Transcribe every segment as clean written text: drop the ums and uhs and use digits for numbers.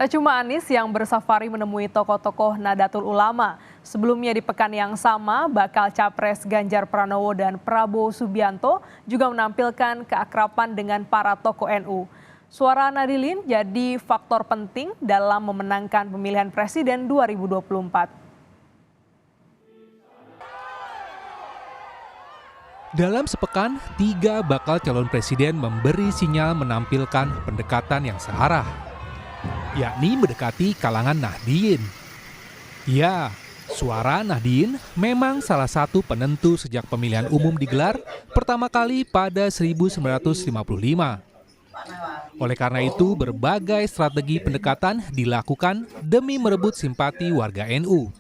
Tak cuma Anies yang bersafari menemui tokoh-tokoh Nahdlatul Ulama. Sebelumnya di pekan yang sama, bakal capres Ganjar Pranowo dan Prabowo Subianto juga menampilkan keakraban dengan para tokoh NU. Suara Nahdlin jadi faktor penting dalam memenangkan pemilihan presiden 2024. Dalam sepekan, 3 bakal calon presiden memberi sinyal menampilkan pendekatan yang searah, yakni mendekati kalangan Nahdien. Ya, suara Nahdien memang salah satu penentu sejak pemilihan umum digelar pertama kali pada 1955. Oleh karena itu, berbagai strategi pendekatan dilakukan demi merebut simpati warga NU.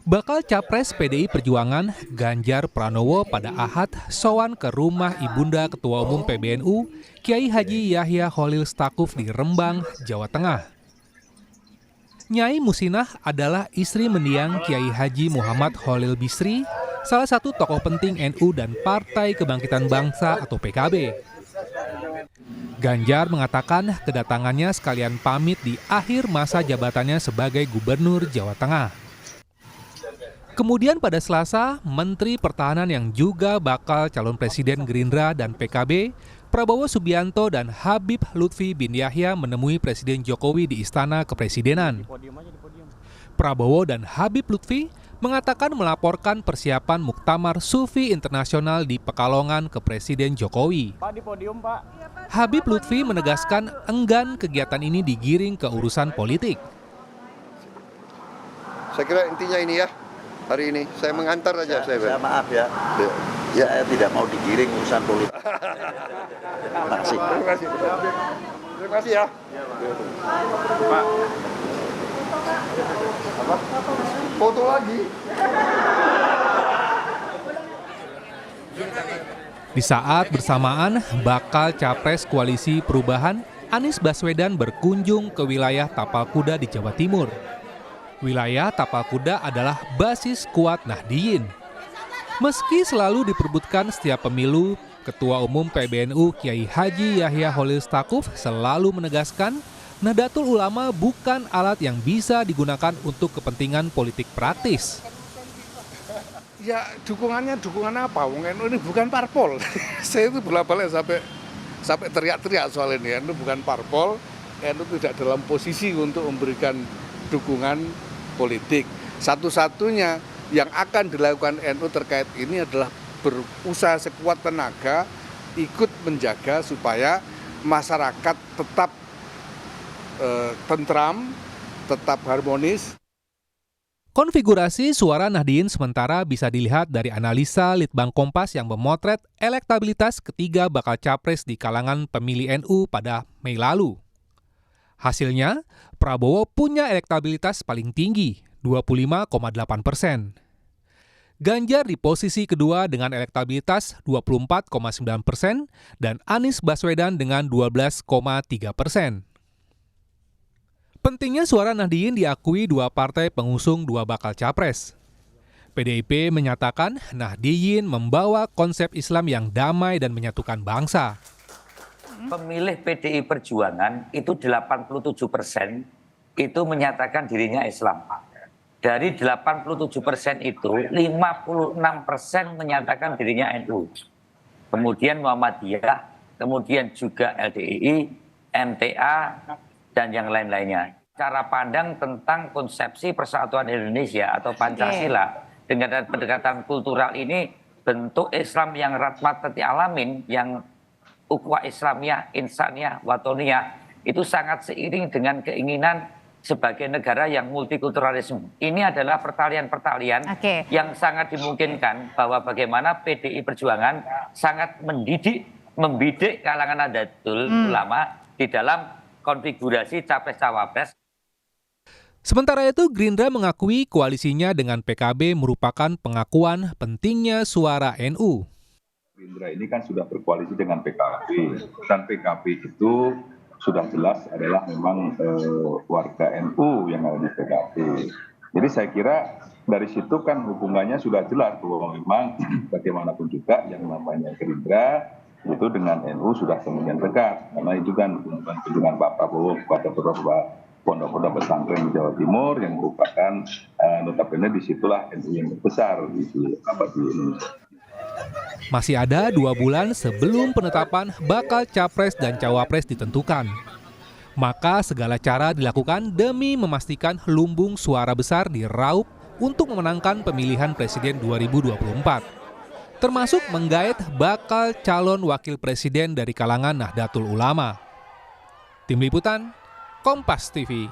Bakal capres PDI Perjuangan Ganjar Pranowo pada Ahad sowan ke rumah Ibunda Ketua Umum PBNU Kiai Haji Yahya Khalil Stakuf di Rembang, Jawa Tengah. Nyai Musinah adalah istri mendiang Kiai Haji Muhammad Khalil Bisri, salah satu tokoh penting NU dan Partai Kebangkitan Bangsa atau PKB. Ganjar mengatakan kedatangannya sekalian pamit di akhir masa jabatannya sebagai Gubernur Jawa Tengah. Kemudian pada Selasa, Menteri Pertahanan yang juga bakal calon Presiden Gerindra dan PKB, Prabowo Subianto dan Habib Lutfi bin Yahya menemui Presiden Jokowi di Istana Kepresidenan. Prabowo dan Habib Lutfi mengatakan melaporkan persiapan Muktamar Sufi Internasional di Pekalongan ke Presiden Jokowi. Habib Lutfi menegaskan enggan kegiatan ini digiring ke urusan politik. Saya kira intinya ini ya. Hari ini saya mengantar aja saya maaf ya. Ya. Saya tidak mau digiring urusan politik. Terima kasih. Terima kasih ya. Pak. Apa? Foto lagi. Di saat bersamaan, bakal capres Koalisi Perubahan Anies Baswedan berkunjung ke wilayah Tapal Kuda di Jawa Timur. Wilayah Tapal Kuda adalah basis kuat Nahdien. Meski selalu diperebutkan setiap pemilu, Ketua Umum PBNU Kiai Haji Yahya Khalil Stakuf selalu menegaskan Nahdlatul Ulama bukan alat yang bisa digunakan untuk kepentingan politik praktis. Ya dukungan apa? Wong NU ini bukan parpol. Saya itu bolak-balik sampai teriak-teriak soal ini. NU bukan parpol, NU tidak dalam posisi untuk memberikan dukungan politik. Satu-satunya yang akan dilakukan NU terkait ini adalah berusaha sekuat tenaga ikut menjaga supaya masyarakat tetap tentram, tetap harmonis. Konfigurasi suara Nahdien sementara bisa dilihat dari analisa Litbang Kompas yang memotret elektabilitas ketiga bakal capres di kalangan pemilih NU pada Mei lalu. Hasilnya, Prabowo punya elektabilitas paling tinggi, 25,8%. Ganjar di posisi kedua dengan elektabilitas 24,9% dan Anies Baswedan dengan 12,3%. Pentingnya suara Nahdien diakui dua partai pengusung dua bakal capres. PDIP menyatakan Nahdien membawa konsep Islam yang damai dan menyatukan bangsa. Pemilih PDI Perjuangan itu 87% itu menyatakan dirinya Islam. Dari 87% itu 56% menyatakan dirinya NU. Kemudian Muhammadiyah, kemudian juga LDII, MTA, dan yang lain-lainnya. Cara pandang tentang konsepsi persatuan Indonesia atau Pancasila dengan pendekatan kultural ini bentuk Islam yang rahmatan alamin, yang ukhuwah Islamiyah, Insaniyah, Watoniyah itu sangat seiring dengan keinginan sebagai negara yang multikulturalisme. Ini adalah pertalian-pertalian yang sangat dimungkinkan bahwa bagaimana PDI Perjuangan sangat membidik kalangan Nahdlatul Ulama di dalam konfigurasi capres-cawapres. Sementara itu, Gerindra mengakui koalisinya dengan PKB merupakan pengakuan pentingnya suara NU. Gerindra ini kan sudah berkoalisi dengan PKB, dan PKB itu sudah jelas adalah memang warga NU yang ada di PKB. Jadi saya kira dari situ kan hubungannya sudah jelas bahwa memang bagaimanapun juga yang namanya Gerindra itu dengan NU sudah kemudian dekat, karena itu kan kunjungan Pak Prabowo kepada beberapa pondok-pondok pesantren di Jawa Timur yang merupakan notabene disitulah NU yang besar di Indonesia. Masih ada 2 bulan sebelum penetapan bakal capres dan cawapres ditentukan. Maka segala cara dilakukan demi memastikan lumbung suara besar diraup untuk memenangkan pemilihan presiden 2024. Termasuk menggait bakal calon wakil presiden dari kalangan Nahdlatul Ulama. Tim Liputan, Kompas TV.